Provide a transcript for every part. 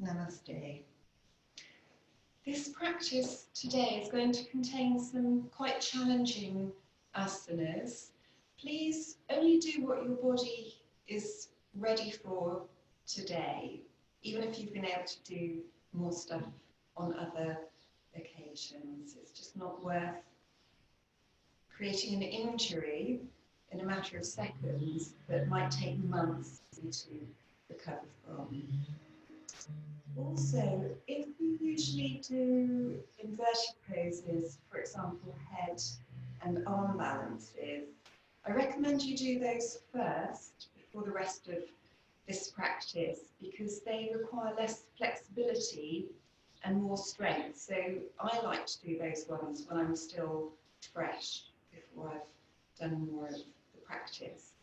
Namaste. This practice today is going to contain some quite challenging asanas. Please only do what your body is ready for today, even if you've been able to do more stuff on other occasions. It's just not worth creating an injury in a matter of seconds that might take months to recover from. Also, if you usually do inverted poses, for example, head and arm balances, I recommend you do those first before the rest of this practice because they require less flexibility and more strength. So I like to do those ones when I'm still fresh before I've done more of the practice.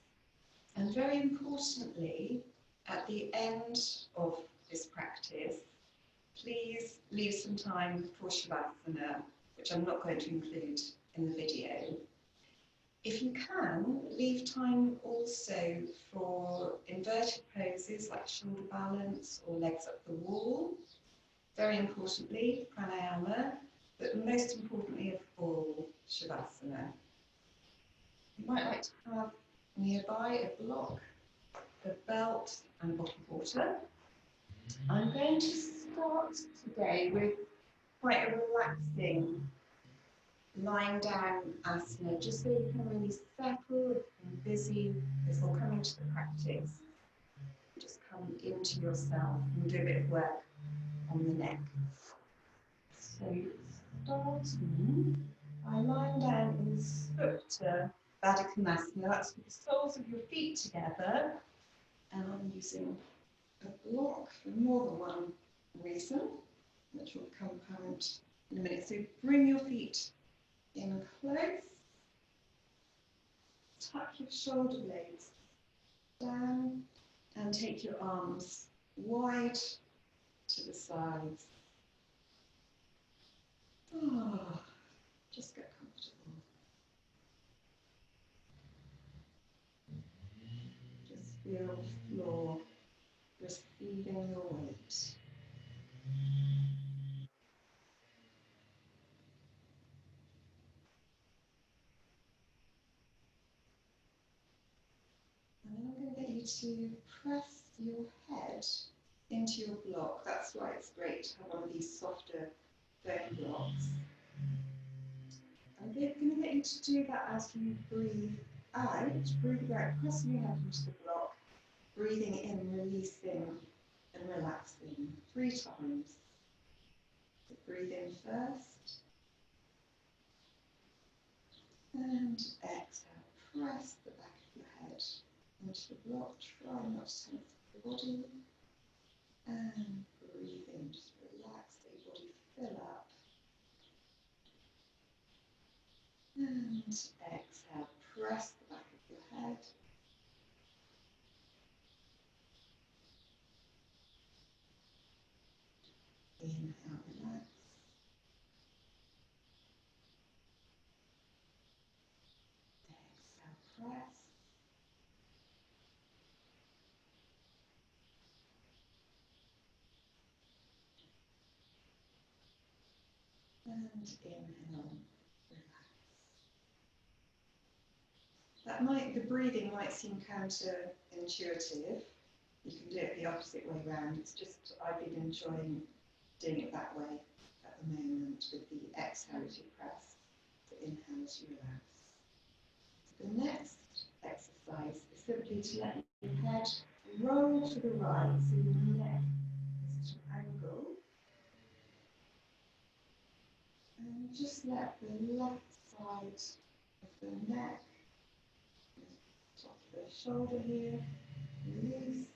And very importantly, at the end of this practice, please leave some time for Shavasana, which I'm not going to include in the video. If you can, leave time also for inverted poses like shoulder balance or legs up the wall. Very importantly, pranayama, but most importantly of all, Shavasana. You might like to have nearby a block, a belt and a bottle of water. I'm going to start today with quite a relaxing lying down asana, just so you can really settle and busy before coming to the practice. Just come into yourself and do a bit of work on the neck. So starting by lying down in Supi Baddha Konasana, that's with the soles of your feet together, and I'm using a block for more than one reason, which will come apparent in a minute. So bring your feet in close, tuck your shoulder blades down, and take your arms wide to the sides. Just get comfortable. Just feel the floor receiving your weight. And then I'm going to get you to press your head into your block. That's why it's great to have one of these softer foam blocks. I'm going to get you to do that as you breathe out. Breathe out, pressing your head into the block. Breathing in, releasing and relaxing 3 times. So breathe in first. And exhale. Press the back of your head into the block. Try not to tense the body. And breathe in. Just relax, let your body fill up. And exhale. Press the back of your head. Inhale, relax. Exhale, press. And inhale, relax. The breathing might seem counterintuitive. You can do it the opposite way around. It's just I've been enjoying doing it that way at the moment with the exhale as you press, the inhale as you relax. The next exercise is simply to let your head roll to the right, so your neck is at an angle. And just let the left side of the neck, top of the shoulder here, release.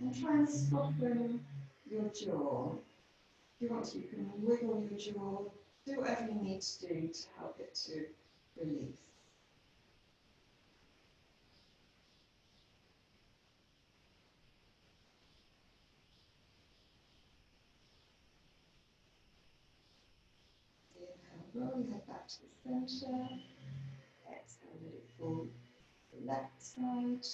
And try and soften your jaw. If you want to, you can wiggle your jaw, do whatever you need to do to help it to release. Inhale, roll your head back to the centre. Exhale, let it fall to the left side.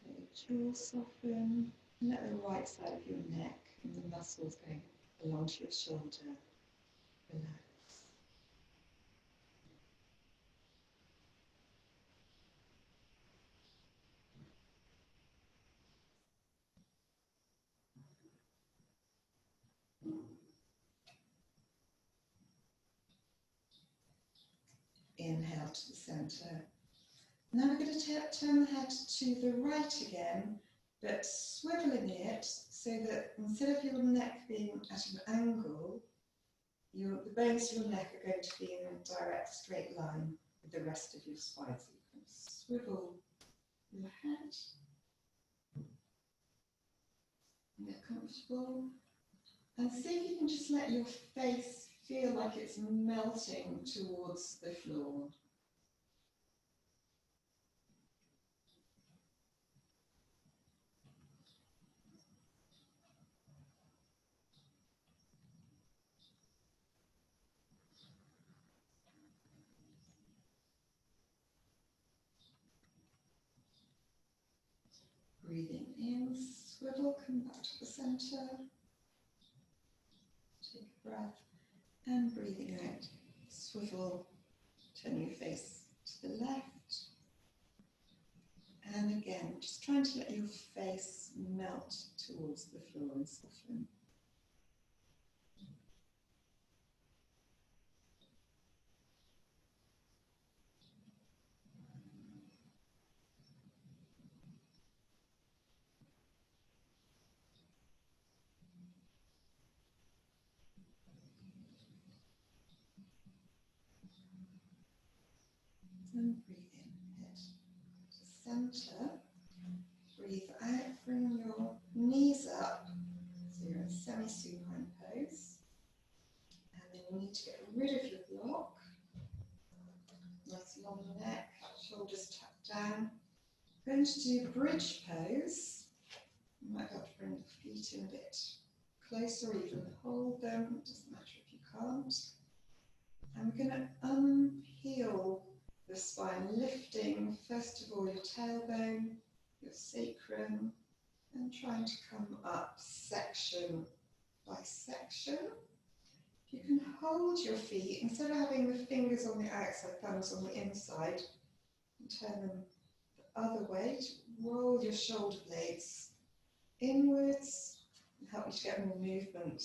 Okay, jaw soften. And let the right side of your neck and the muscles going along to your shoulder relax. Inhale to the centre. Now we're going to turn the head to the right again, but swiveling it so that instead of your neck being at an angle, the bones of your neck are going to be in a direct straight line with the rest of your spine. So you can swivel your head and get comfortable. And see if you can just let your face feel like it's melting towards the floor. Breathing in, swivel, come back to the centre. Take a breath. And breathing out, swivel, turn your face to the left. And again, just trying to let your face melt towards the floor and soften. And breathe in, head to centre. Breathe out, bring your knees up, so you're in semi-supine pose. And then you need to get rid of your block. Nice long neck, shoulders tucked down. Going to do bridge pose. You might have to bring the feet in a bit closer or even hold them, it doesn't matter if you can't. And we're going to unpeel the spine, lifting first of all your tailbone, your sacrum, and trying to come up section by section. You can hold your feet, instead of having the fingers on the outside, thumbs on the inside, and turn them the other way to roll your shoulder blades inwards and help you to get more movement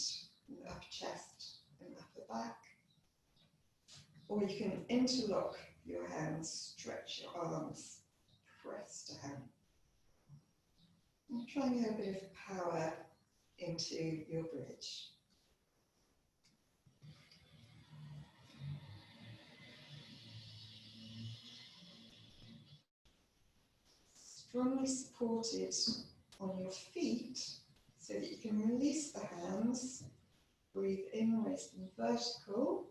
in the upper chest and upper back. Or you can interlock your hands, stretch your arms, press down. And try and get a bit of power into your bridge. Strongly supported on your feet so that you can release the hands, breathe in, raise them vertical,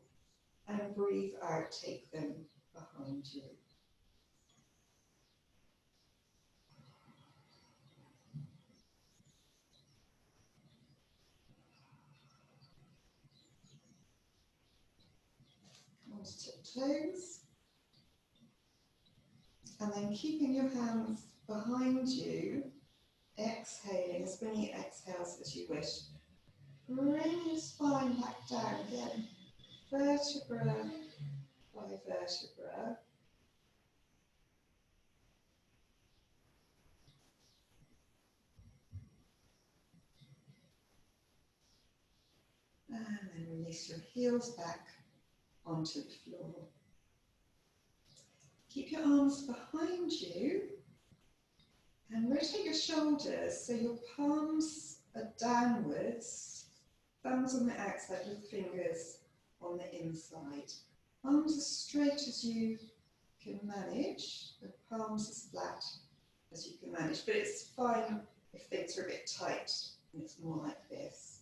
and breathe out, take them behind you. Come on to toes. And then keeping your hands behind you, exhaling as many exhales as you wish. Bring your spine back down again, vertebra by vertebra. And then release your heels back onto the floor. Keep your arms behind you and rotate your shoulders so your palms are downwards, thumbs on the outside with fingers on the inside. Arms as straight as you can manage, the palms as flat as you can manage, but it's fine if things are a bit tight and it's more like this.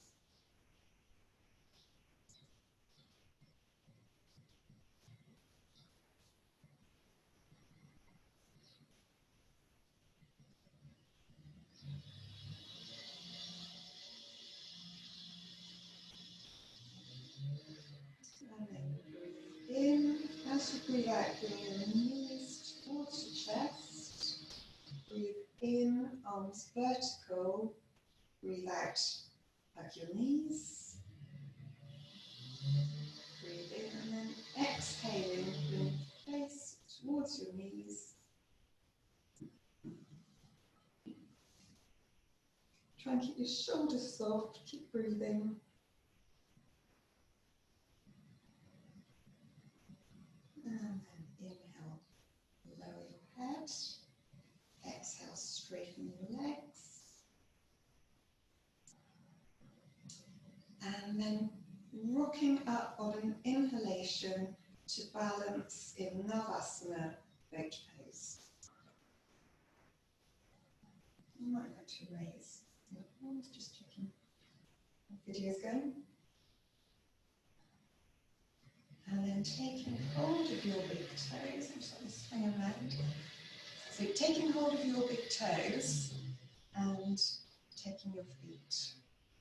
And then breathe in. As you breathe out, bring your knees towards your chest. Breathe in, palms vertical. Breathe out, hug your knees. Breathe in and then exhaling, bring the face towards your knees. Try and keep your shoulders soft, keep breathing. And then inhale, lower your head. Exhale, straighten your legs. And then rocking up on an inhalation to balance in Navasana boat pose. You might like to raise your arms, just checking the video's going. And then taking hold of your big toes, I'm just going to swing around. So taking hold of your big toes and taking your feet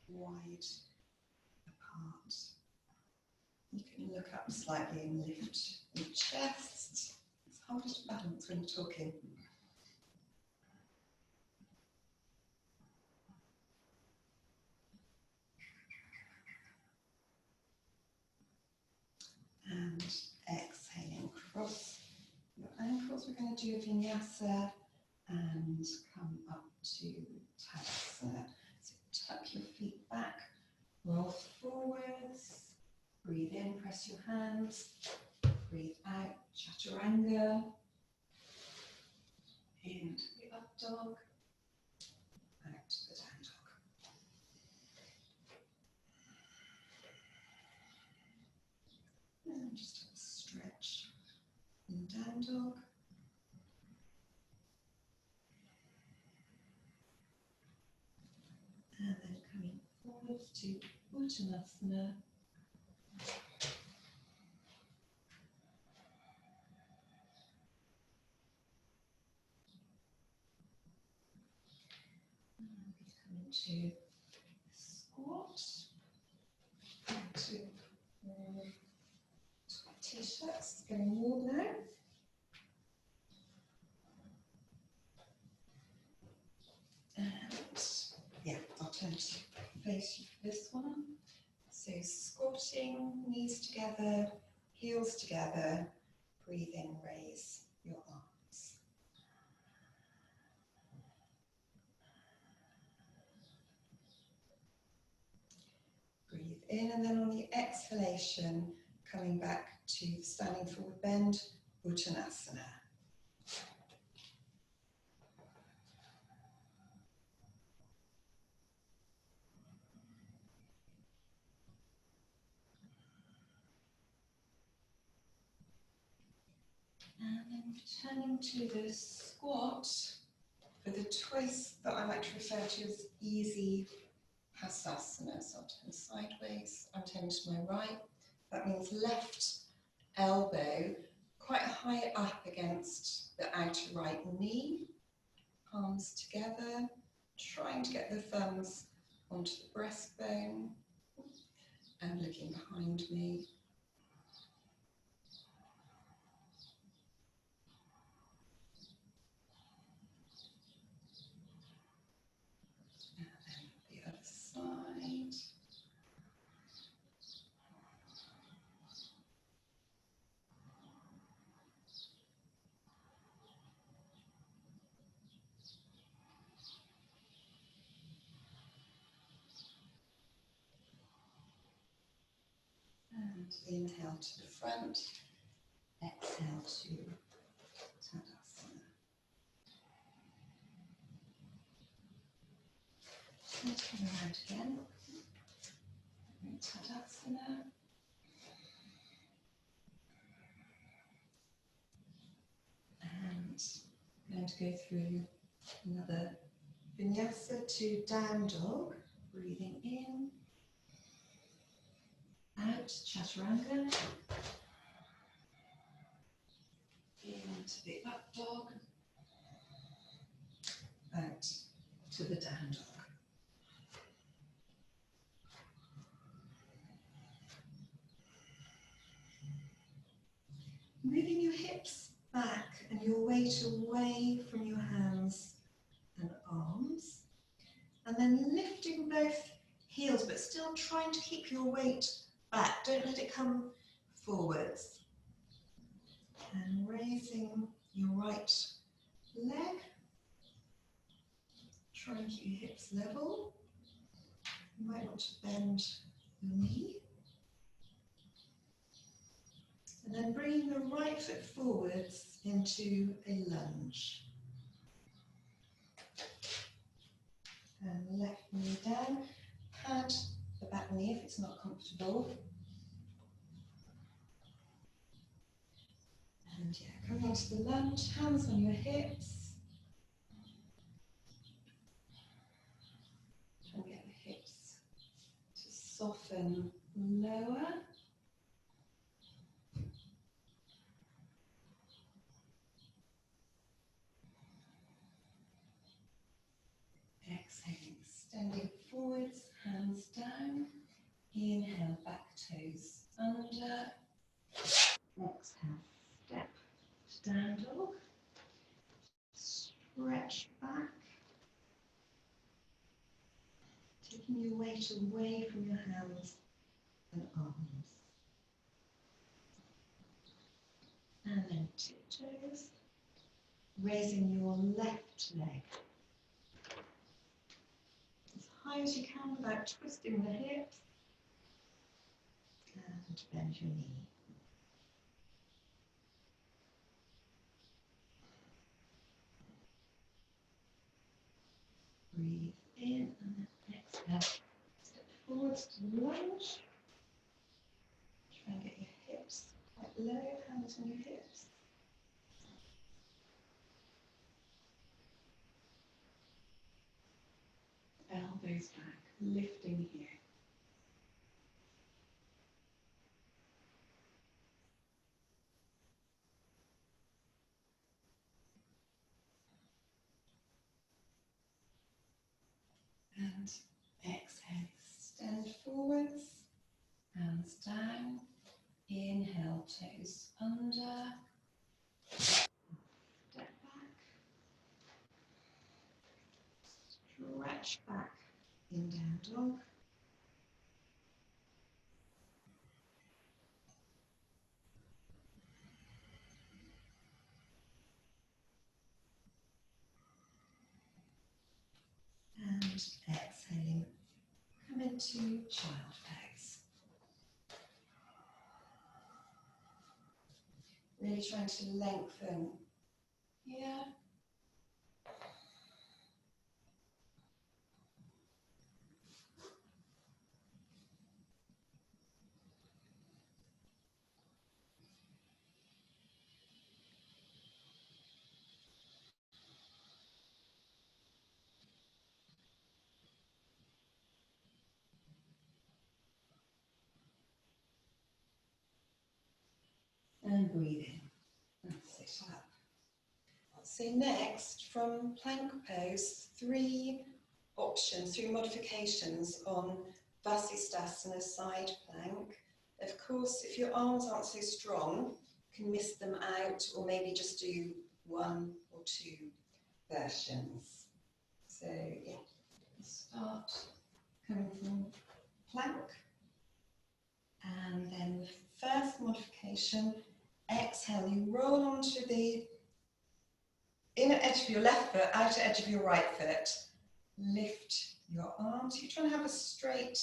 wide apart. You can look up slightly and lift your chest. It's harder to balance when you're talking. And exhaling, cross your ankles. We're going to do a vinyasa and come up to Tadasana. So tuck your feet back, roll forwards, breathe in, press your hands, breathe out, chaturanga, into the up dog, out to the down dog. And just have a stretch in down dog. And then coming forward to Uttanasana. And we come into squat. Into t-shirts, getting warm now. And yeah, I'll turn to face you for this one. So squatting, knees together, heels together, breathe in, raise your arms. Breathe in and then on the exhalation, coming back to standing forward bend, Uttanasana. And then returning to the squat for the twist that I like to refer to as easy asasana. So I'll turn sideways, I'm turning to my right. That means left elbow quite high up against the outer right knee. Palms together, trying to get the thumbs onto the breastbone and looking behind me. The other side. And inhale to the front, exhale to Tadasana. And turn around again. Tadasana. And I'm going to go through another vinyasa to down dog. Breathing in, out, chaturanga, into the up dog, out to the down dog. Moving your hips back and your weight away from your hands and arms. then lifting both heels, but still trying to keep your weight back. Don't let it come forwards. And raising your right leg. Try and keep your hips level. You might want to bend your knee. And then bringing the right foot forwards into a lunge. And left knee down. Pad the back knee if it's not comfortable. And yeah, coming into the lunge, hands on your hips. Try and get the hips to soften lower. Exhaling, extending forwards, hands down. Inhale, back toes under. Exhale, step to down dog. Stretch back. Taking your weight away from your hands and arms. And then tiptoes. Raising your left leg as high as you can without twisting the hips. And bend your knee. Breathe in and then exhale. Step forwards to the lunge. Try and get your hips quite low, hands on your hips. Elbows back, lifting here. And exhale, extend forwards, hands down. Inhale, toes under. Step back. Stretch back in down dog. And exhaling, come into child pose. Really trying to lengthen here. And breathe in and sit up. So next, from plank pose, three options, three modifications on Vasisthasana side plank. Of course, if your arms aren't so strong, you can miss them out or maybe just do one or two versions. So yeah, start coming from plank. And then the first modification, exhale, you roll onto the inner edge of your left foot, outer edge of your right foot. Lift your arms. You're trying to have a straight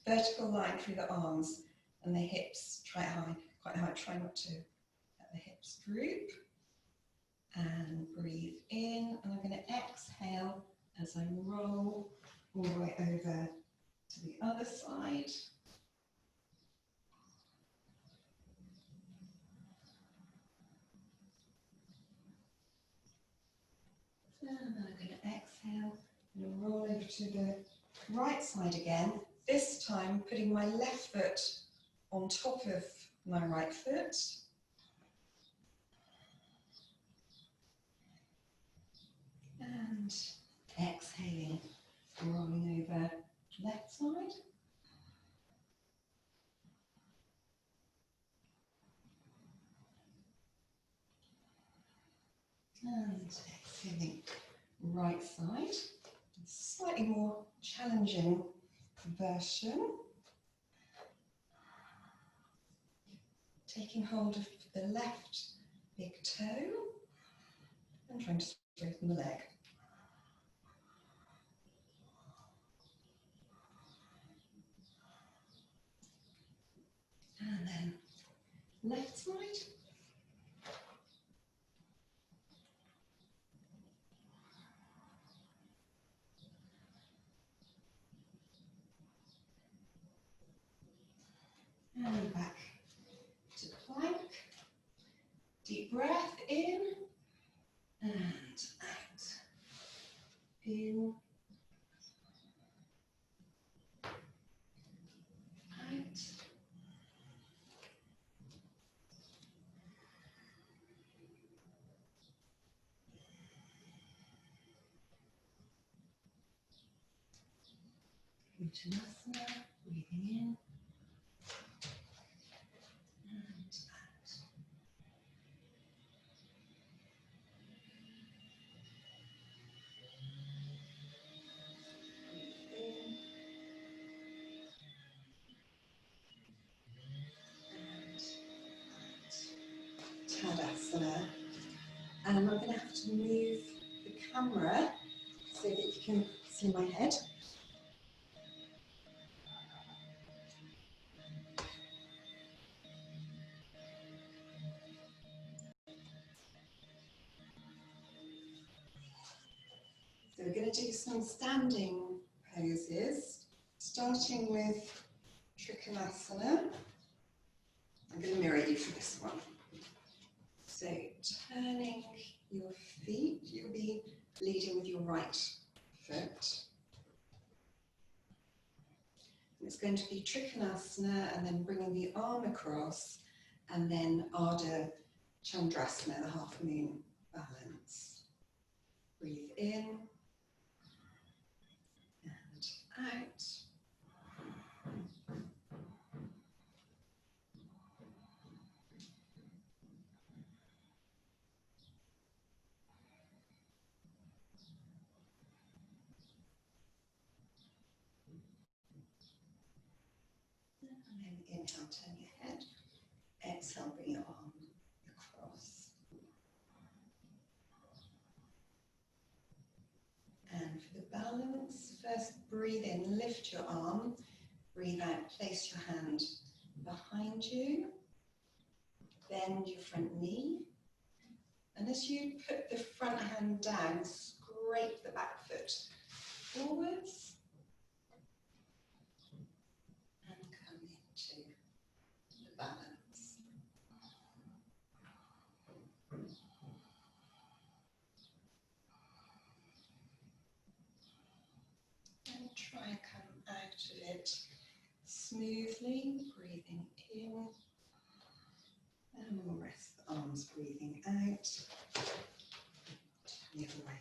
vertical line through the arms and the hips. Try high, quite high. Try not to let the hips droop. And breathe in. And I'm going to exhale as I roll all the way over to the other side. And then I'm going to exhale and roll over to the right side again. This time putting my left foot on top of my right foot. And exhaling, rolling over left side. And exhaling right side. Slightly more challenging version. Taking hold of the left big toe and trying to straighten the leg. And then left side. And back to plank. Deep breath in and out. In, out. Uttanasana, breathing in and out. Tadasana, and I'm going to have to move the camera so that you can see my head. So we're going to do some standing poses, starting with Trikonasana. I'm going to mirror you for this one. So turning your feet, you'll be leading with your right foot. It's going to be Trikonasana and then bringing the arm across, and then Ardha Chandrasana, the half moon balance. Breathe in and out. And then inhale, turn your head. Exhale, bring your arm across. And for the balance, first breathe in, lift your arm. Breathe out, place your hand behind you. Bend your front knee. And as you put the front hand down, scrape the back foot forwards. And come into the balance. And try and come out of it smoothly, breathing in. And we'll rest the arms, breathing out. The other way.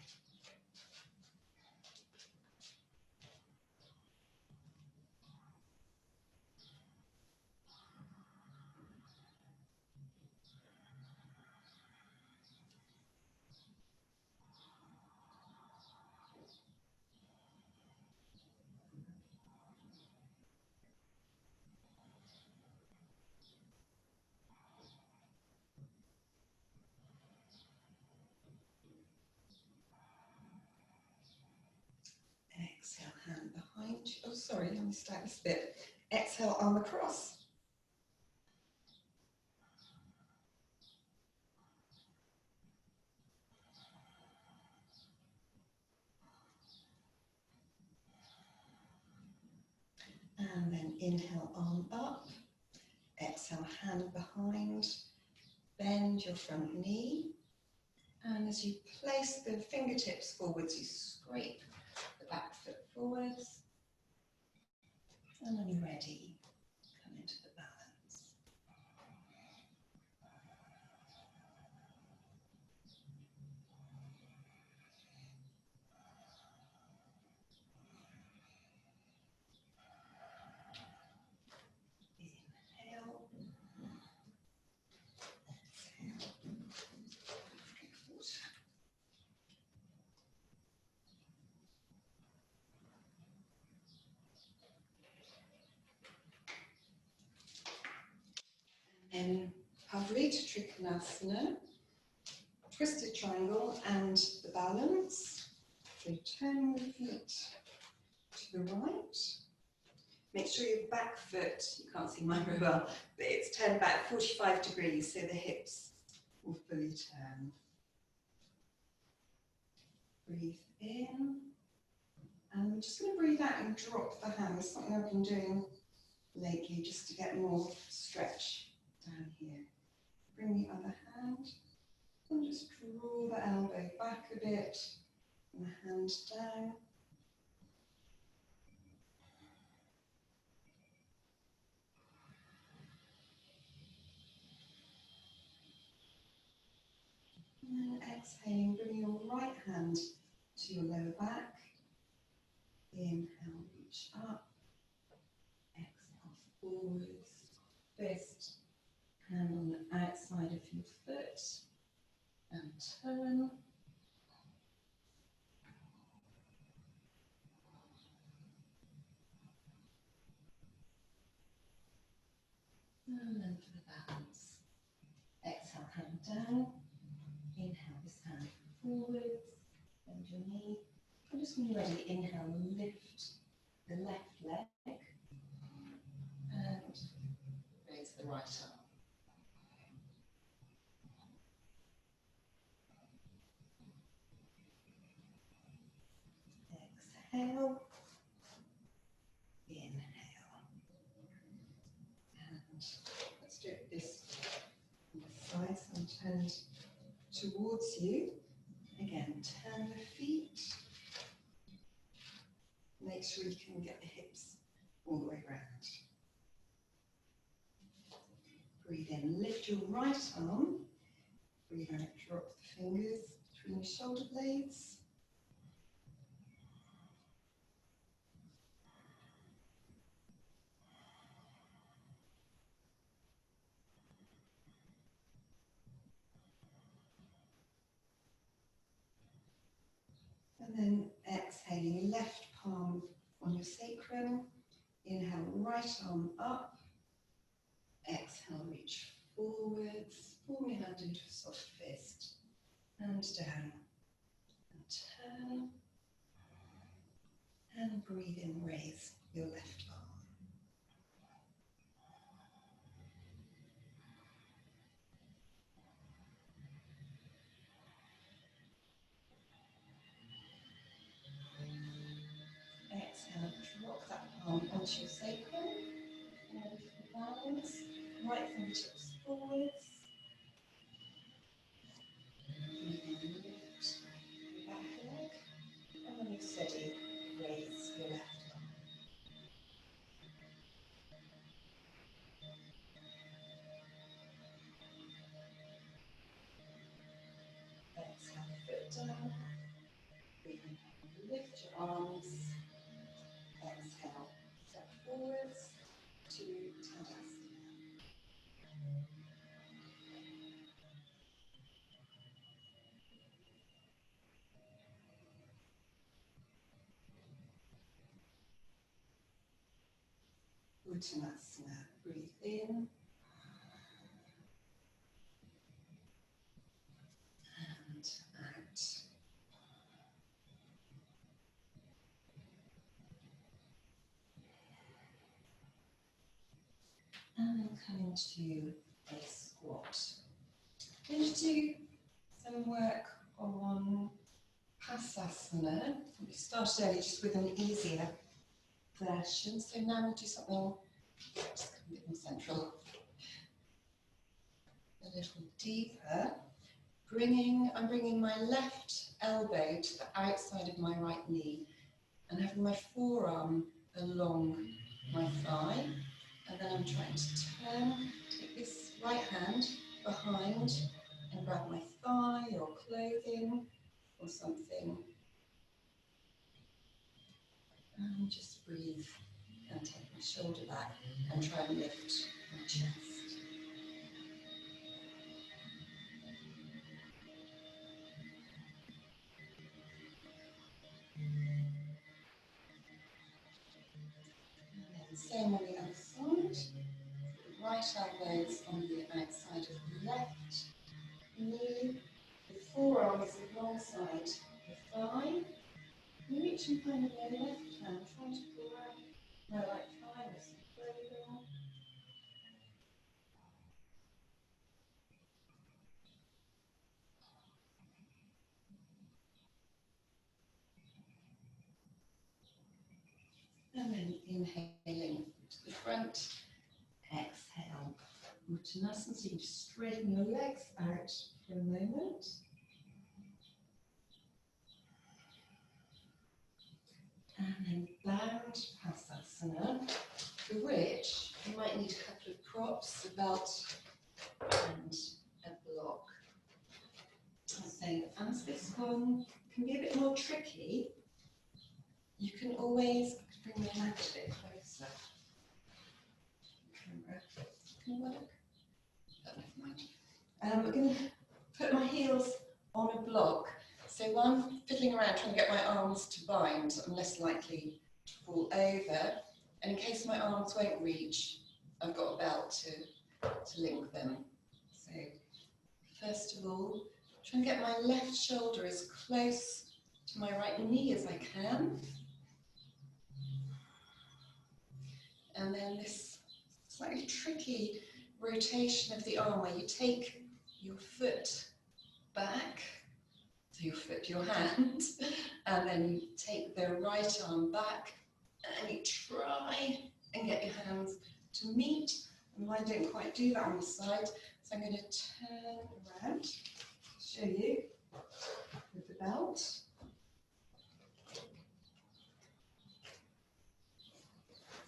Exhale, hand behind you. Oh, sorry, I missed out this bit. Exhale, arm across. And then inhale, arm up. Exhale, hand behind. Bend your front knee. And as you place the fingertips forwards, you scrape the back foot forwards. And when you're ready, come into the balance. Inhale. Exhale. Drink water. in Pavrit Trikonasana, twisted triangle and the balance. So turn the feet to the right. Make sure your back foot, you can't see mine very well, but it's turned back 45 degrees so the hips will fully turn. Breathe in. And we're just going to breathe out and drop the hands, something I've been doing lately just to get more stretch down here. Bring the other hand and just draw the elbow back a bit and the hand down. And then exhaling, bring your right hand to your lower back. Inhale, reach up. Exhale, forwards. Fist, hand on the outside of your foot. And turn. And then for the balance. Exhale, hand down. Inhale, this hand forwards. Bend your knee. And just when you're ready, inhale, lift the left leg. And raise the right arm. Exhale. Inhale. And let's do this on the side, so I'm turned towards you. Again, turn the feet. Make sure you can get the hips all the way around. Breathe in, lift your right arm. Breathe out, drop the fingers between your shoulder blades. And then exhaling, left palm on your sacrum. Inhale, right arm up. Exhale, reach forwards. Pull your hand into a soft fist. And down. And turn. And breathe in, raise your left arm. Exhale, drop that palm onto your sacrum. And balance. Right fingertips forwards. Breathe in, lift your back leg. And when you're steady, raise your left arm. Exhale, foot down. Breathe in, lift your arms. Exhale, step forwards to Tadasana. Uttanasana. Breathe in and out. And then come into a squat. I'm going to do some work on Pasasana. We started earlier just with an easier version, so now we'll do something just a bit more central, a little deeper. I'm bringing my left elbow to the outside of my right knee and having my forearm along my thigh, and then I'm trying to take this right hand behind and grab my thigh or clothing or something. And just breathe and take my shoulder back and try and lift my chest. And then same on the other side. Right right elbows on the outside of the left knee. The forearm is alongside the thigh. You reach and find your left hand, trying to grab my right thigh, this further. And then inhaling to the front, exhale. Uttanasana, so you just straighten your legs out for a moment. And then bound asana, for which you might need a couple of props, a belt and a block. So as this one can be a bit more tricky, you can always bring your hand a bit closer. Camera, can work? Oh, never mind. We're going to put my heels on a block. So while I'm fiddling around trying to get my arms to bind, I'm less likely to fall over. And in case my arms won't reach, I've got a belt to link them. So first of all, try and get my left shoulder as close to my right knee as I can. And then this slightly tricky rotation of the arm where you take your foot back, so your hand, and then you take the right arm back and you try and get your hands to meet. And I don't quite do that on the side, so I'm going to turn around to show you with the belt. So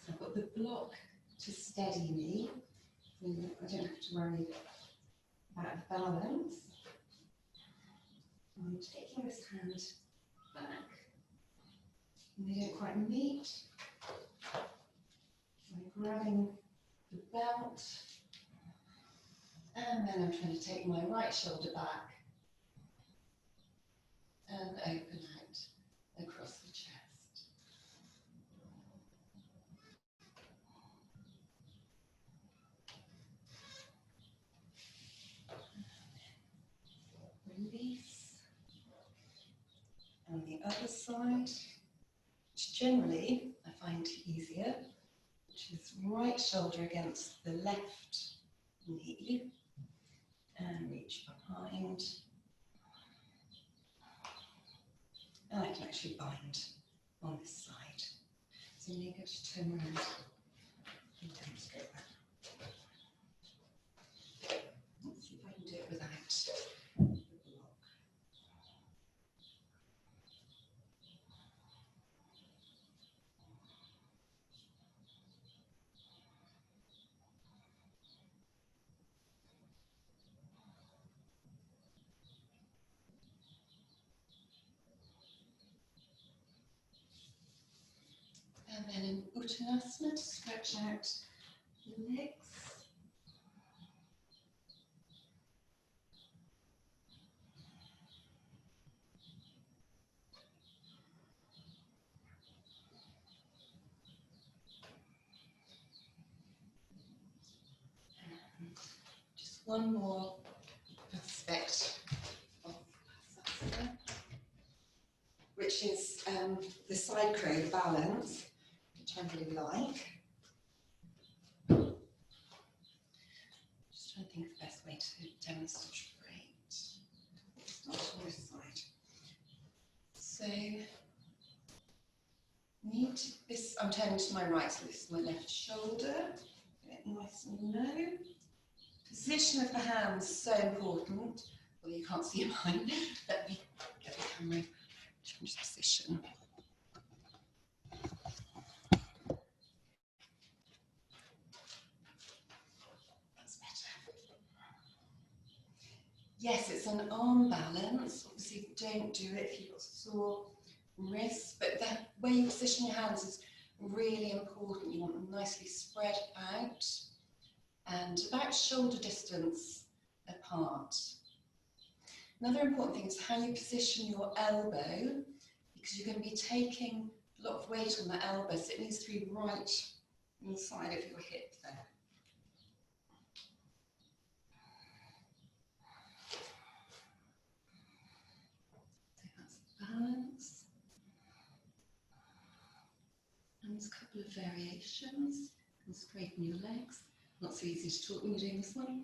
I've got the block to steady me, so I don't have to worry about balance. I'm taking this hand back, and they don't quite meet. I'm grabbing the belt, and then I'm trying to take my right shoulder back and open out across the chest. Release. And the other side, which generally I find easier, which is right shoulder against the left knee, and reach behind. And I can actually bind on this side. So I'm going to turn around and demonstrate that. Let's see if I can do it without the block. And then in Uttanasana, to stretch out the legs. And just one more aspect of asana, which is the side crow balance, which I really like. Just trying to think of the best way to demonstrate. Start on this side. So, need this. I'm turning to my right, so this is my left shoulder. Get it nice and low. Position of the hands so important. Well, you can't see mine. Let me get the camera. Change position. That's better. Yes, it's an arm balance. Obviously, don't do it if you've got sore wrists, but the way you position your hands is really important. You want them nicely spread out and about shoulder distance apart. Another important thing is how you position your elbow, because you're going to be taking a lot of weight on the elbow, so it needs to be right inside of your hip there. couple of variations. And straighten your legs. Not so easy to talk when you're doing this one.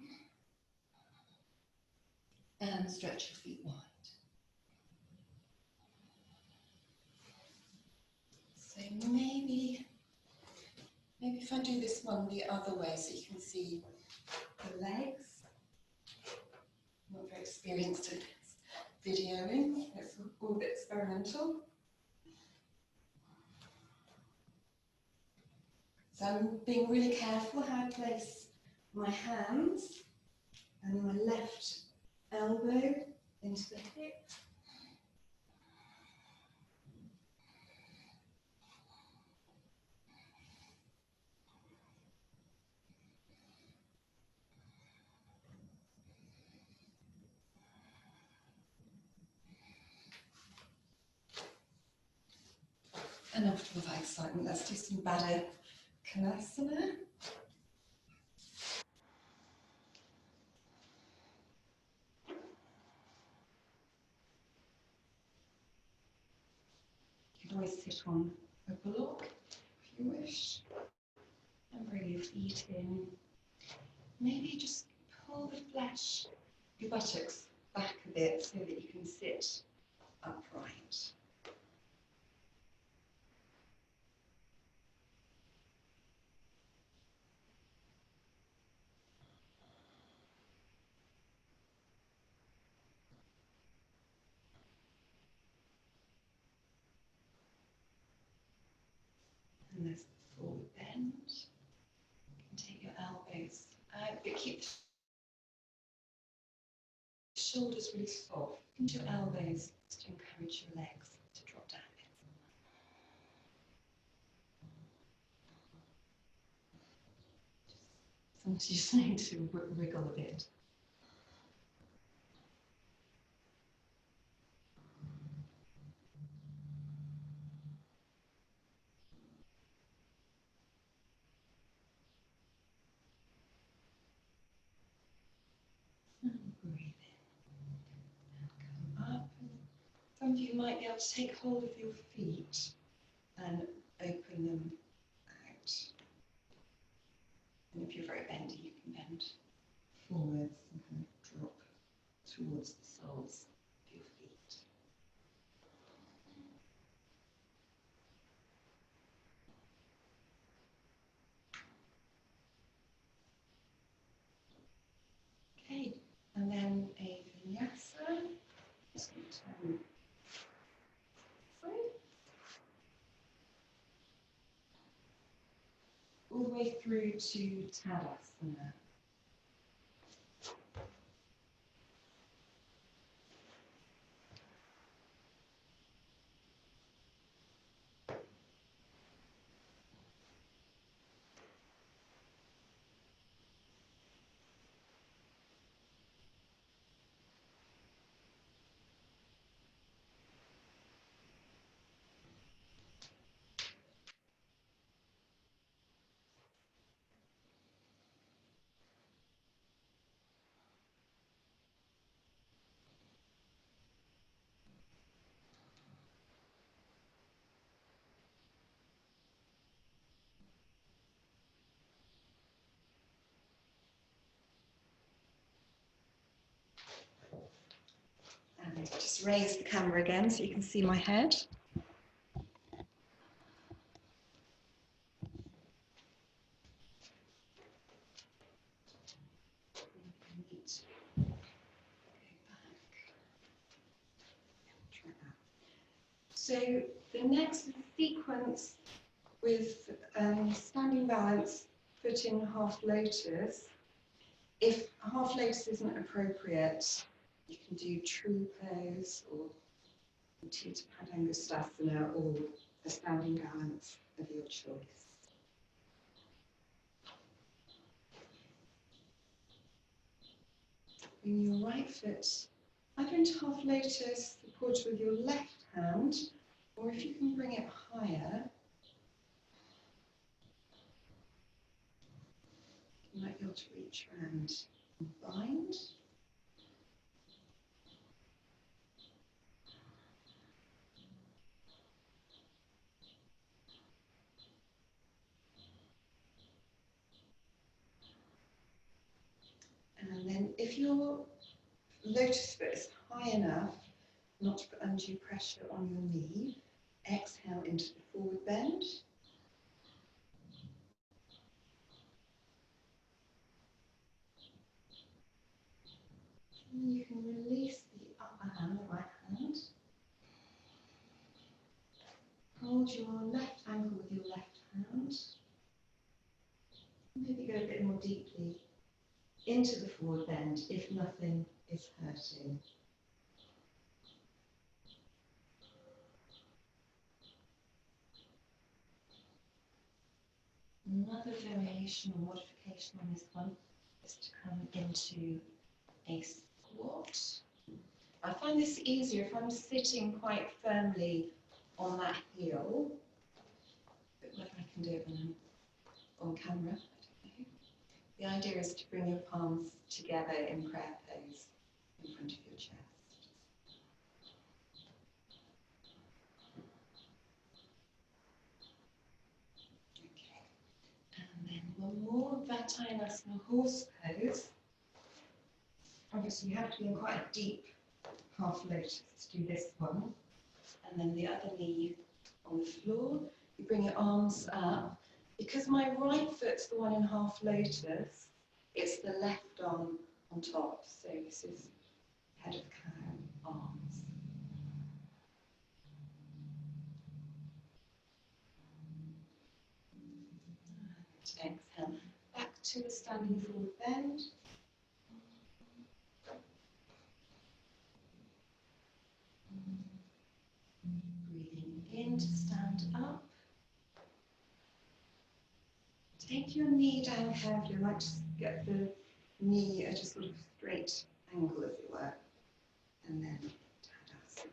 And stretch your feet wide. So maybe if I do this one the other way so you can see the legs. I'm not very experienced at videoing, it's all a bit experimental. So I'm being really careful how I place my hands and my left elbow into the hip. Enough of that excitement, let's do some Baddha Konasana. You can always sit on a block if you wish. And bring your feet in. Maybe just pull the flesh, your buttocks back a bit so that you can sit upright. And there's the forward bend. You can take your elbows out, but keep the shoulders really soft. Into your elbows to encourage your legs to drop down a bit. Sometimes you just need to wriggle a bit. And breathe in and come up. Some of you might be able to take hold of your feet and open them out. And if you're very bendy, you can bend forwards and kind of drop towards the soles of your feet. Okay, and then a vinyasa. Just going to turn through. All the way through to Tadasana. And just raise the camera again so you can see my head. So the next sequence with standing balance, foot in half lotus. If half lotus isn't appropriate, you can do tree pose or Utthita Padangusthasana or a standing balance of your choice. Bring your right foot either into half lotus, support with your left hand, or if you can bring it higher, you might be able to reach around and bind. lotus foot is high enough not to put undue pressure on your knee. Exhale into the forward bend. And you can release the upper hand, the right hand. Hold your left ankle with your left hand. Maybe go a bit more deeply into the forward bend if nothing is hurting. Another variation or modification on this one is to come into a squat. I find this easier if I'm sitting quite firmly on that heel. But whether I can do it when I'm on camera, I don't know. The idea is to bring your palms together in prayer pose in front of your chest. And then one more Vatayana horse pose. Obviously you have to be in quite a deep half lotus to do this one. And then the other knee on the floor. You bring your arms up. Because my right foot's the one in half lotus, it's the left arm on top. So this is head of cow, arms. And exhale. Back to a standing forward bend. Breathing in to stand up. Take your knee down carefully. I like to get the knee at a sort of straight angle, as it were. And then Tadasana.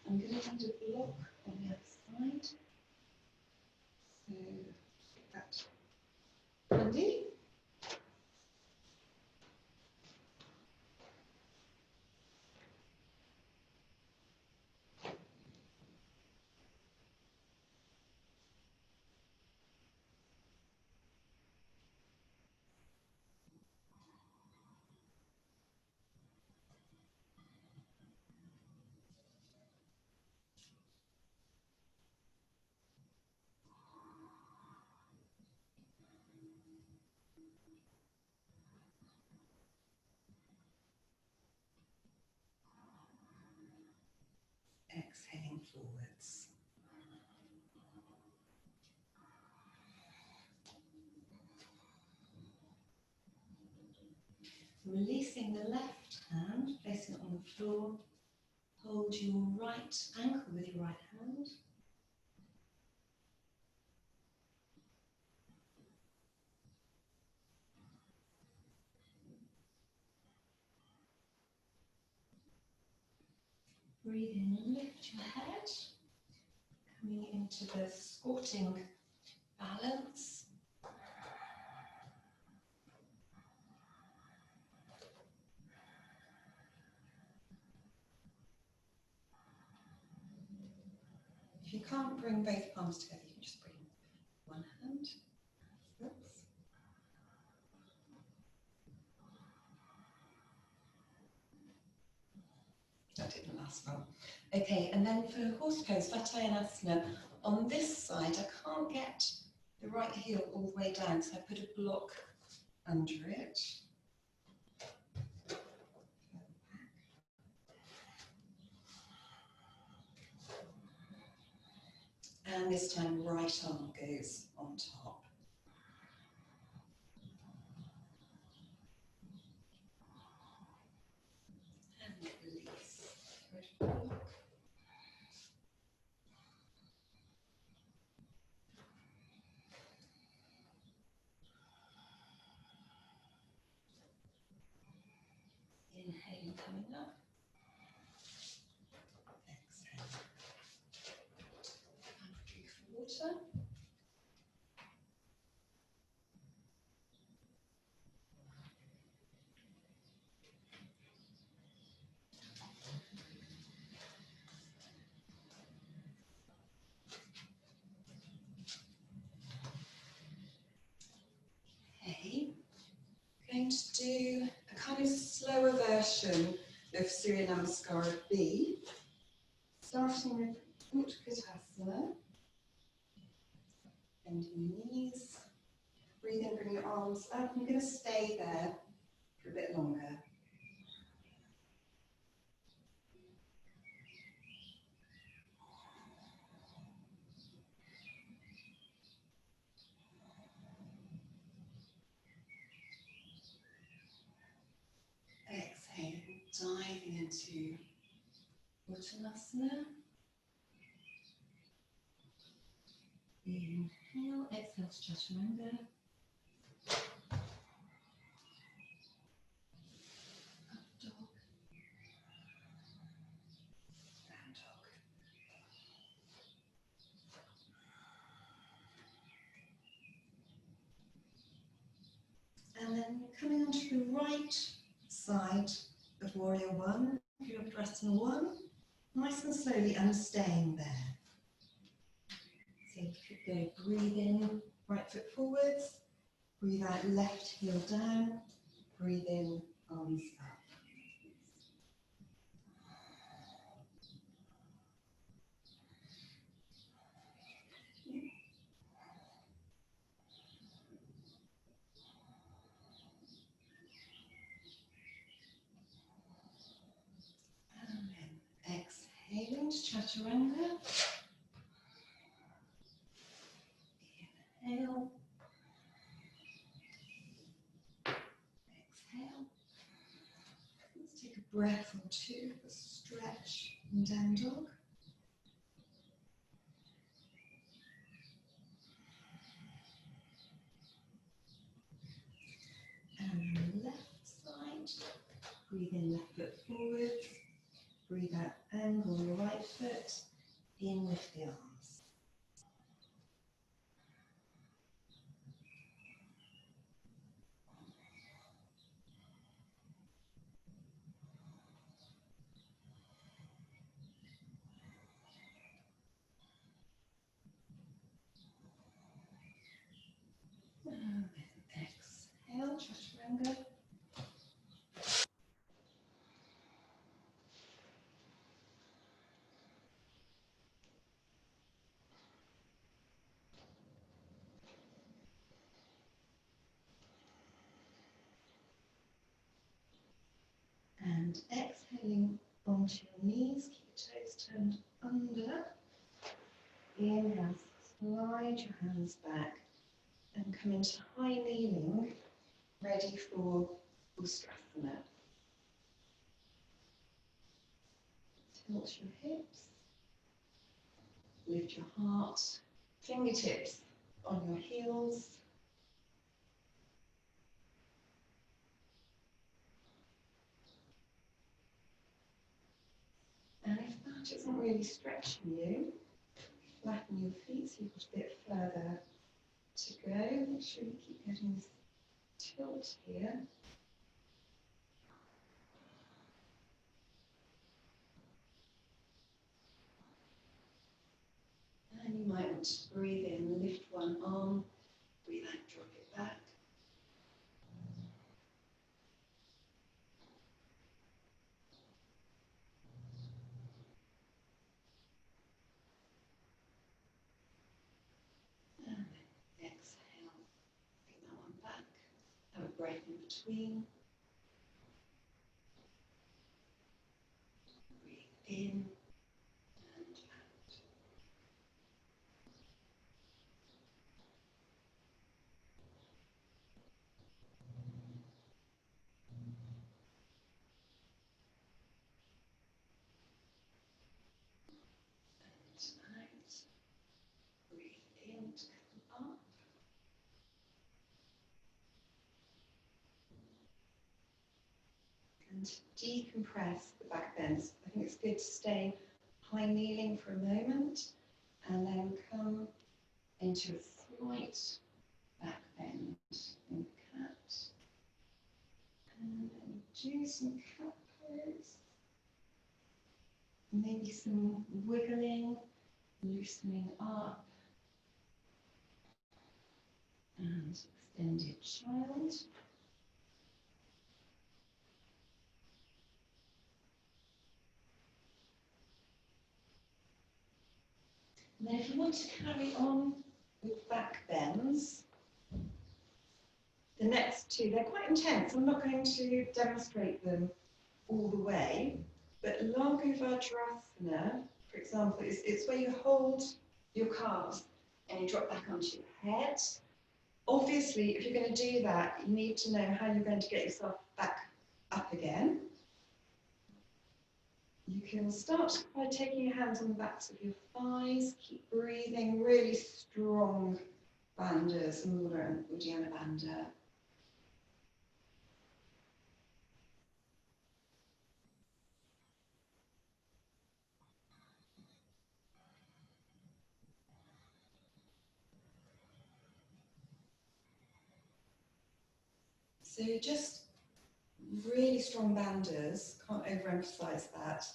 I'm going to need a block on the other side. So get that handy. Exhaling forwards. Releasing the left hand, placing it on the floor. Hold your right ankle with your right hand. Breathe in, lift your head. Coming into the squatting balance. If you can't bring both palms together, you can just bring one hand. Oops. That didn't last long. Okay, and then for horse pose, Vatayana, on this side, I can't get the right heel all the way down, so I put a block under it. And this time, right arm goes on top. And release. Inhale, coming up. Exhale. And drink some water. to do a kind of slower version of Surya Namaskara B, starting with Utkatasana. Bend your knees. Breathe in, bring your arms up. You're going to stay there for a bit longer. Exhale, diving into Uttanasana. Inhale, exhale to Chaturanga. Up dog. Down dog. And then coming onto the right side of Warrior One, Virabhadrasana 1, nice and slowly and staying there. So you could go breathe in, right foot forwards, breathe out, left heel down, breathe in, arms up. And then exhaling to Chaturanga. Inhale. Exhale. Let's take a breath or two for stretch and down dog. And the left side. Breathe in, left foot forwards. Breathe out, angle your right foot. In with the arms. And then exhale, Chaturanga. And exhaling onto your knees, keep your toes turned under. Inhale, slide your hands back and come into high kneeling, ready for Ustrasana. Tilt your hips, lift your heart, fingertips on your heels. And if that isn't really stretching you, flatten your feet so you've got a bit further to go. Make sure you keep getting this tilt here. And you might want to breathe in, lift one arm, breathe out, drop it back. And then exhale, bring that one back. Have a breath in between. Breathe in and out. And out. Breathe in to come up. And decompress the back bends. I think it's good to stay high kneeling for a moment and then come into a slight back bend in cat. And then do some cat pose. Maybe some wiggling, loosening up. And extended child. And then if you want to carry on with back bends, the next two, they're quite intense. I'm not going to demonstrate them all the way, but Largo Vajrasana, for example, it's where you hold your calves and you drop back onto your head. Obviously, if you're going to do that, you need to know how you're going to get yourself back up again. You can start by taking your hands on the backs of your thighs. Keep breathing, really strong bandhas, Mula and Uddiyana Bandha. So just really strong bandhas, can't overemphasize that,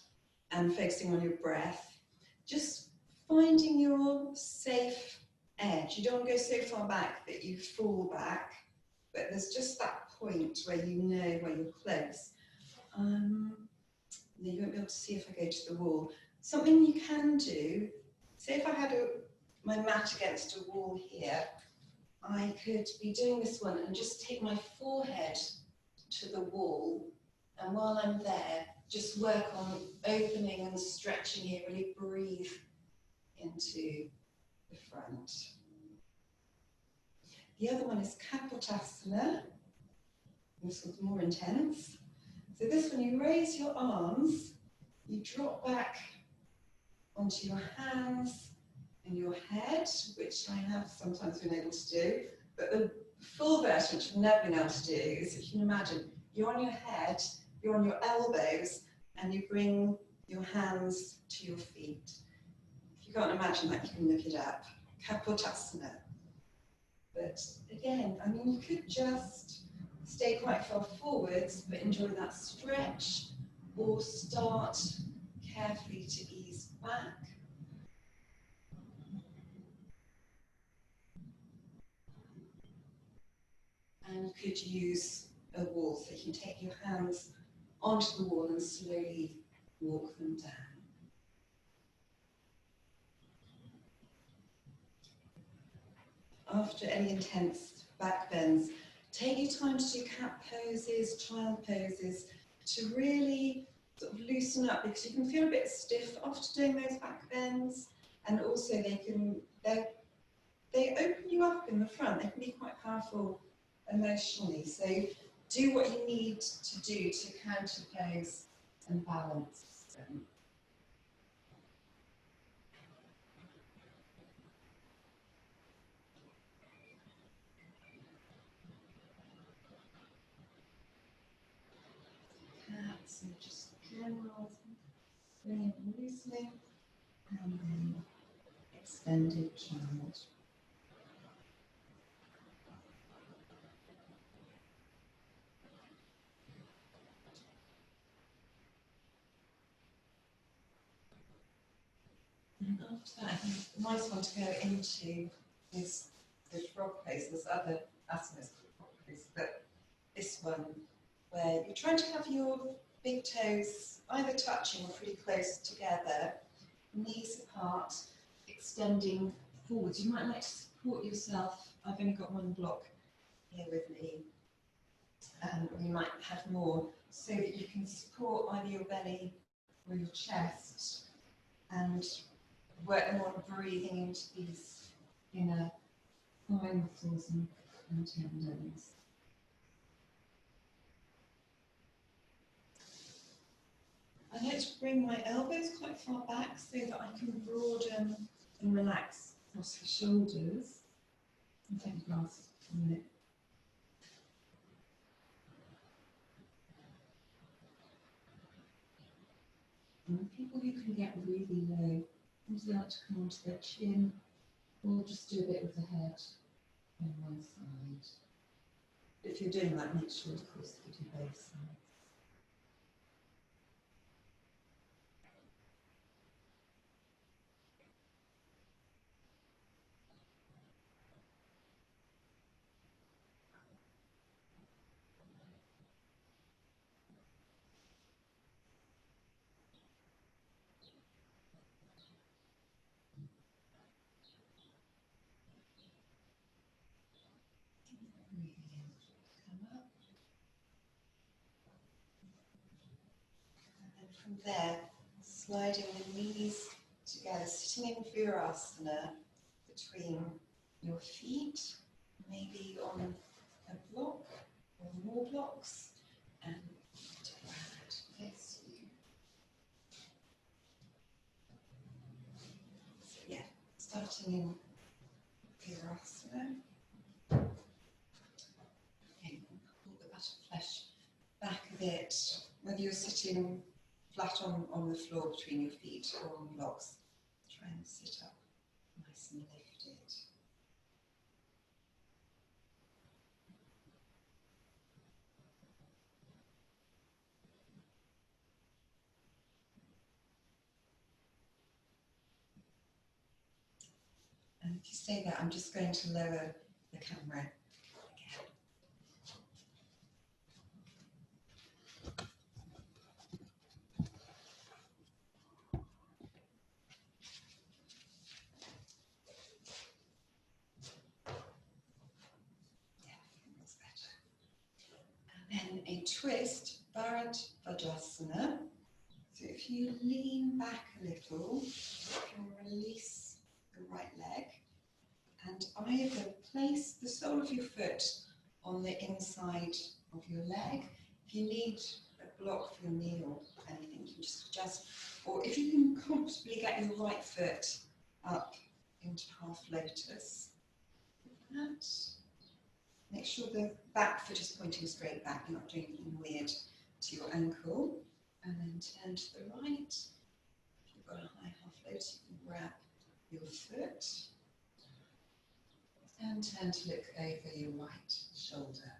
and focusing on your breath. Just finding your safe edge. You don't want to go so far back that you fall back, but there's just that point where you know where you're close. You won't be able to see if I go to the wall. Something you can do, say if I had my mat against a wall here, I could be doing this one and just take my forehead to the wall, and while I'm there, just work on opening and stretching here, really breathe into the front. The other one is Kapotasana. This one's more intense. So this one, you raise your arms, you drop back onto your hands and your head, which I have sometimes been able to do, but the full version, which I've never been able to do, is if you can imagine, you're on your head, you're on your elbows, and you bring your hands to your feet. If you can't imagine that, you can look it up. Kapotasana. But again, I mean, you could just stay quite far forwards, but enjoy that stretch, or start carefully to ease back. And you could use a wall, so you can take your hands onto the wall and slowly walk them down. After any intense back bends, take your time to do cat poses, child poses, to really sort of loosen up, because you can feel a bit stiff after doing those back bends, and also they open you up in the front. They can be quite powerful emotionally. So do what you need to do to counter pose and balance them. Cats, and just general bringing and loosening, and then extended child. And after that, I think the nice one to go into is the frog pose. There's other asanas called frog pose, but this one, where you're trying to have your big toes either touching or pretty close together, knees apart, extending forwards. You might like to support yourself. I've only got one block here with me, and you might have more, so that you can support either your belly or your chest, and work more on breathing into these inner thigh muscles and tendons. I like to bring my elbows quite far back so that I can broaden and relax across the shoulders. I'll take a glass for a minute. And people who can get really low, usually like to come onto their chin, or just do a bit with the head on one side. If you're doing that, make sure, of course, that you do both sides. from there, sliding the knees together, sitting in Virasana between your feet, maybe on a block or more blocks, and to ground face you. So yeah, starting in Virasana. Okay, pull the butterflesh back a bit, whether you're sitting flat on the floor between your feet or on blocks. Try and sit up nice and lifted. And if you stay there, I'm just going to lower the camera again. Yeah, I think that's better. And then a twist, Bharat Vajrasana. So if you lean back a little, you can release the right leg and either place the sole of your foot on the inside of your leg. If you need a block for your knee or anything, you can just adjust. Or if you can comfortably get your right foot up into half lotus. Like that. Make sure the back foot is pointing straight back, you're not doing anything weird to your ankle. And then turn to the right. If you've got a high half lotus, you can grab your foot. And turn to look over your right shoulder.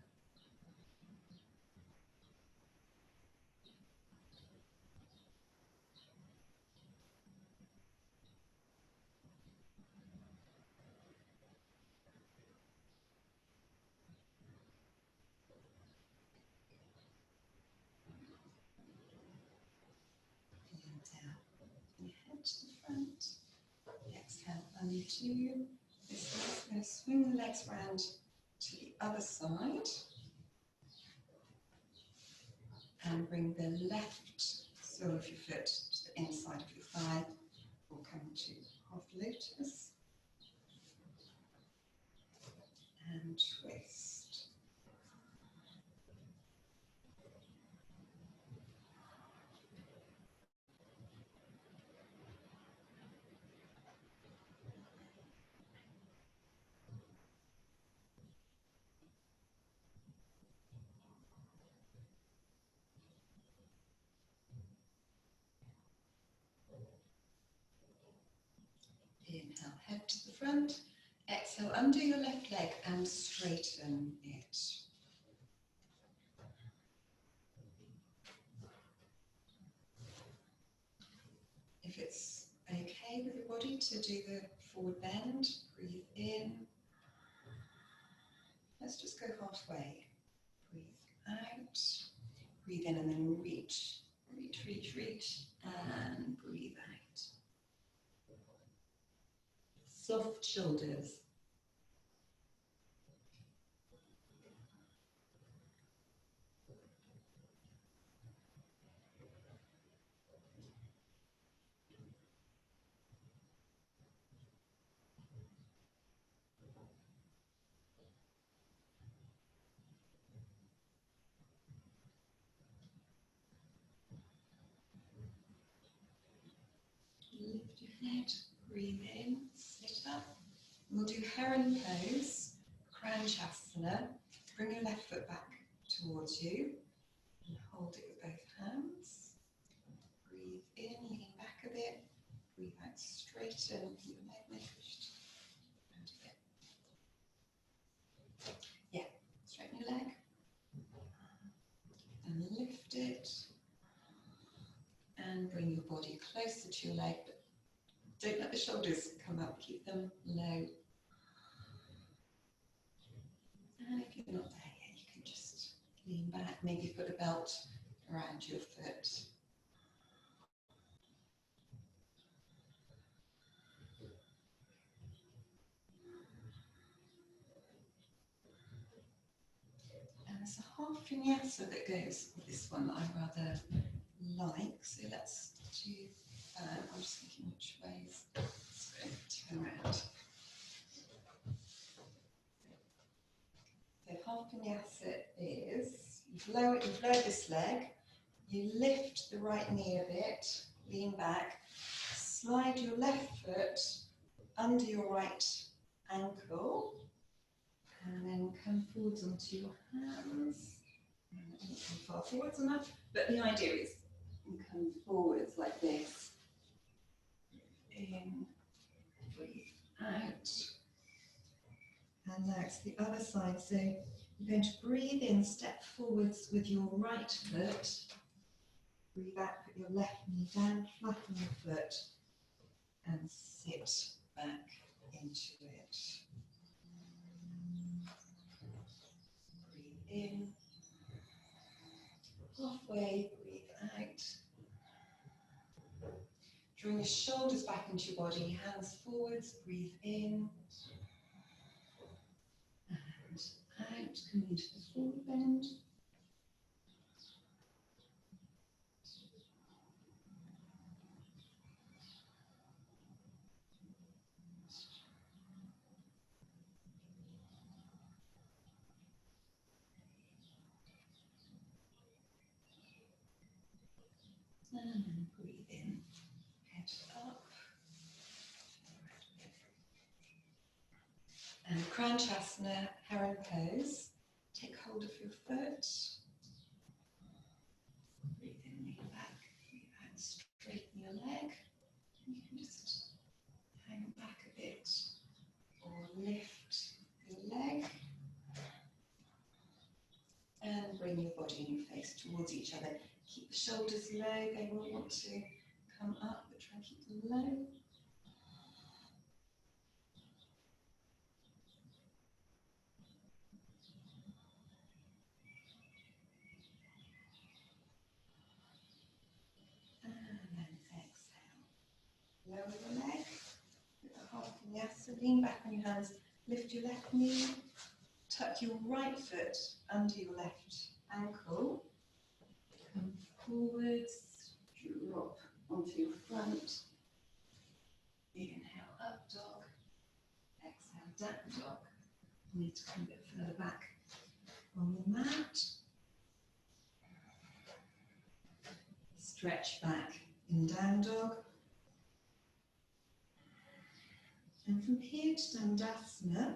Inhale, your head to the front. Exhale, undo this. We're going to swing the legs round to the other side. And bring the left sole of your foot to the inside of your thigh. We'll come to half lotus. And twist. Inhale, head to the front. Exhale, undo your left leg and straighten it. If it's okay with your body to do the forward bend, breathe in. Let's just go halfway. Breathe out. Breathe in and then reach, and breathe out. Soft shoulders. Lift your head, breathe in, sit up. We'll do heron pose, Kranchasana. Bring your left foot back towards you and hold it with both hands. Breathe in, lean back a bit. Breathe out, straighten your leg may push out a bit. Yeah, straighten your leg and lift it. And bring your body closer to your leg, but don't let the shoulders come up, keep them low. And if you're not there yet, you can just lean back, maybe put a belt around your foot. And there's a half vinyasa that goes with this one that I rather like. So let's do that. I'm just thinking which ways. Let's go turn around. So half vinyasa is, you've lowered this leg, you lift the right knee a bit, lean back, slide your left foot under your right ankle, and then come forwards onto your hands. I don't come far forwards enough, but the idea is you come forwards like this. In, breathe out. And now it's the other side. So you're going to breathe in, step forwards with your right foot. Breathe out, put your left knee down, flatten the foot, and sit back into it. Breathe in. Halfway, breathe out. Drawing your shoulders back into your body, hands forwards, breathe in. And out, coming into the forward bend. And breathe in, head up. And Kranchasana, Heron Pose. Take hold of your foot. Breathe in, lean back. Breathe out, straighten your leg. You can just hang back a bit or lift your leg. And bring your body and your face towards each other. Keep the shoulders low. They will want to come up, but try and keep them low. And then exhale. Lower the leg. With the half vinyasa. Lean back on your hands. Lift your left knee. Tuck your right foot under your left ankle. Come forwards. Drop onto your front. Inhale, up dog. Exhale, down dog. You need to come a bit further back on the mat. Stretch back in down dog. And from here to Dandasana,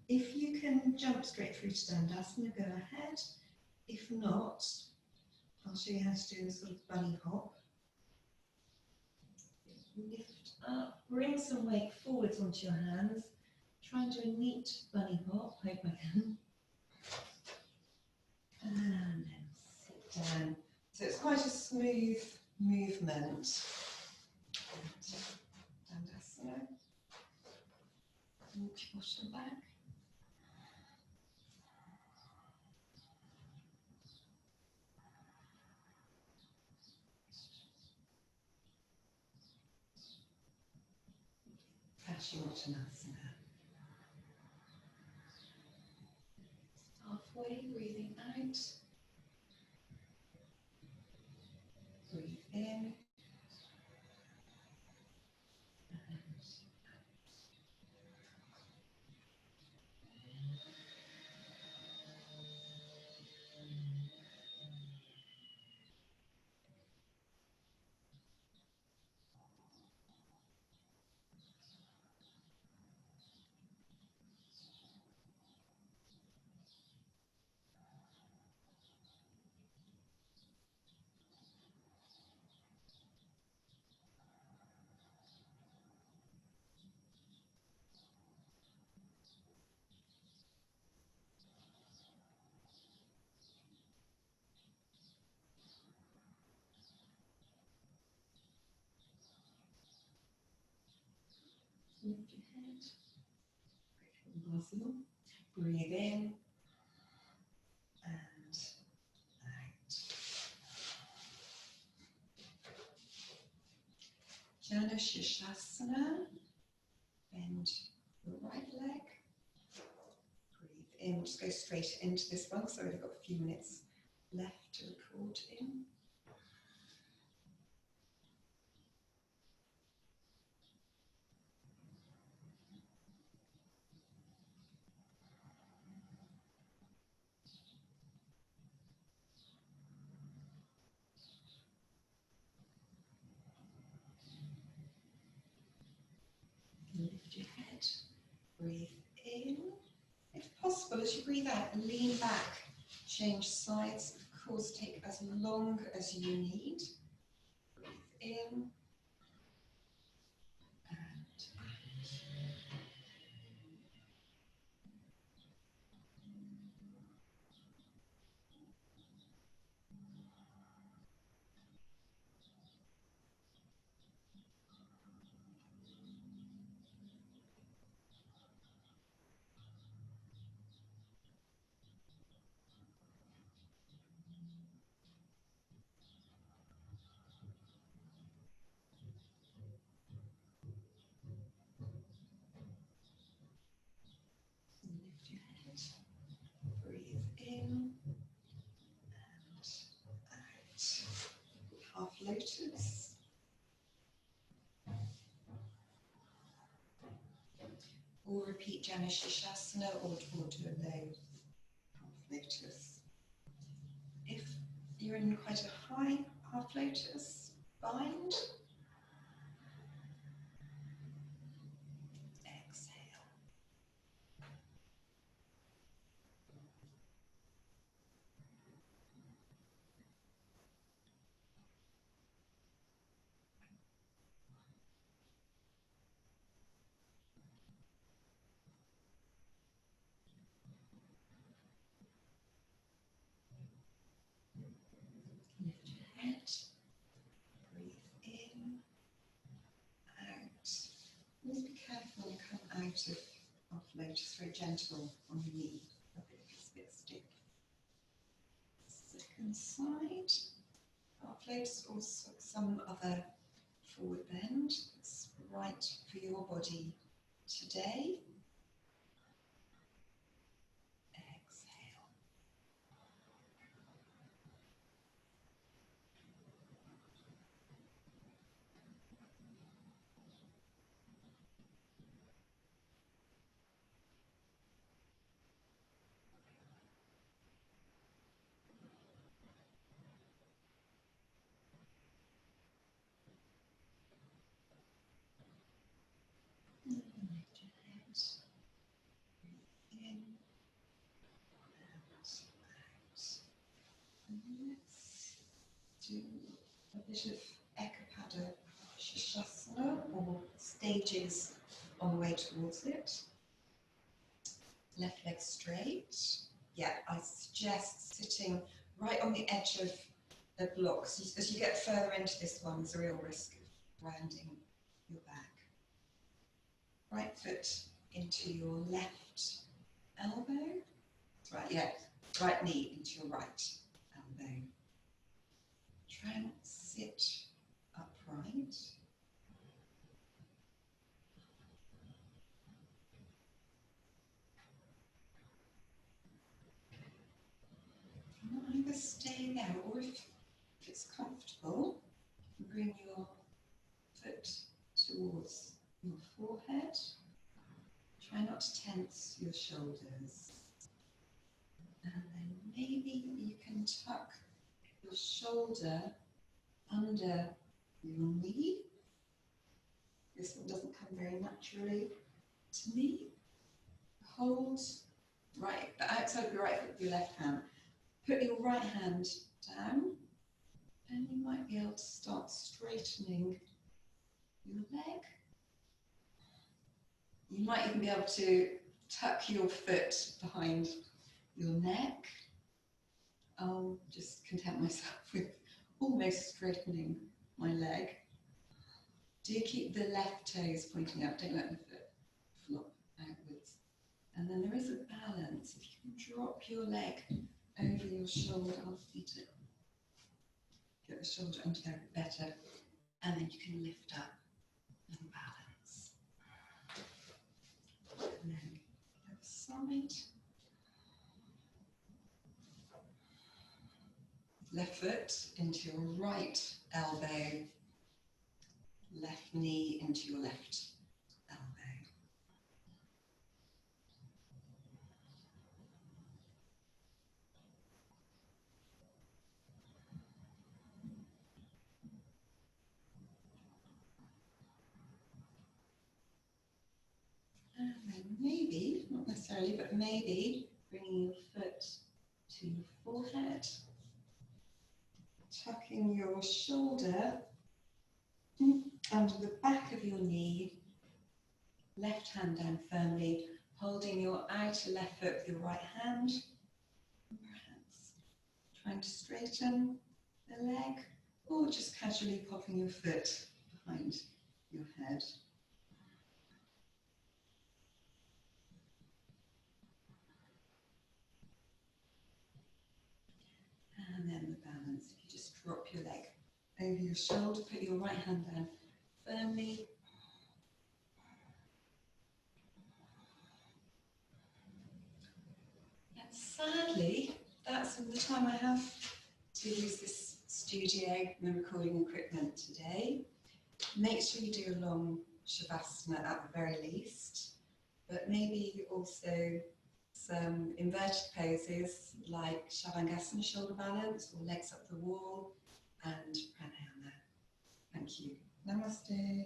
if you can jump straight through to Dandasana, go ahead. If not, I'll show you how to do a sort of bunny hop. Lift up, bring some weight forwards onto your hands. Try and do a neat bunny hop, hope I can. And then sit down. So it's quite a smooth movement. Dandasana. Walk your bottom back. Paschimottanasana. Halfway, breathing out. Breathe in. Lift your head. Impossible. Breathe in and out. Jana Shishasana. Bend the right leg. Breathe in. We'll just go straight into this one. So we've got a few minutes left to record in. as you breathe out, lean back, change sides. Of course, take as long as you need. Breathe in and out. Lift your head. Breathe in and out. Half lotus. Or repeat Janu Shirshasana or do a low half lotus. If you're in quite a high half lotus, bind. Exhale. Lift your head. Breathe in, out. Always be careful when you come out of half lotus, very gentle on the knee. It's a bit stiff. Second side. Half lotus or some other forward bend. It's right for your body today. Exhale. Lift your head. In and out. And let's do a bit of Ekapada Shirshasana or stages on the way towards it. Left leg straight. Yeah, I suggest sitting right on the edge of the blocks. As you get further into this one, there's a real risk of rounding your back. Right foot into your left elbow. Right, yeah. Right knee into your right elbow. Try and sit upright. Either stay there, or if it's comfortable, bring your foot towards your forehead. Try not to tense your shoulders. And then maybe you can tuck your shoulder under your knee. This one doesn't come very naturally to me. Hold right, the outside of your right foot with your left hand. Put your right hand down, and you might be able to start straightening your leg. You might even be able to tuck your foot behind your neck. I'll just content myself with almost straightening my leg. Do keep the left toes pointing out, don't let the foot flop outwards. And then there is a balance. If you can drop your leg over your shoulder, I'll feed it. Get the shoulder under there a bit better. And then you can lift up and balance. And then the other side. Left foot into your right elbow. Left knee into your left elbow. And then maybe, not necessarily, but maybe bringing your foot to your forehead, tucking your shoulder under the back of your knee, left hand down firmly, holding your outer left foot with your right hand, perhaps trying to straighten the leg, or just casually popping your foot behind your head. And then the balance, if you just drop your leg over your shoulder, put your right hand down firmly. And sadly, that's all the time I have to use this studio and the recording equipment today. Make sure you do a long Shavasana at the very least, but maybe also some inverted poses like Shavangasana, shoulder balance, or legs up the wall, and pranayama. Thank you. Namaste.